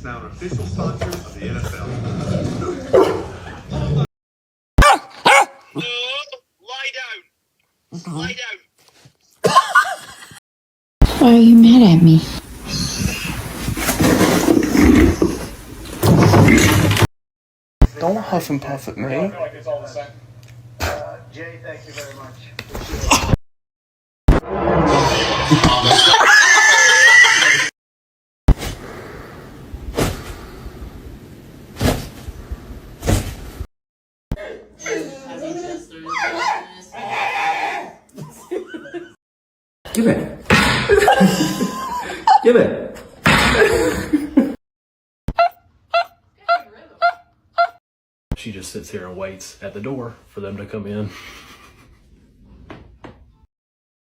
now an official sponsor of the NFL. Lie down. Lie down. Why are you mad at me? Don't huff and puff at me. Jay, thank you very much. Give it. Give it. She just sits here and waits at the door for them to come in.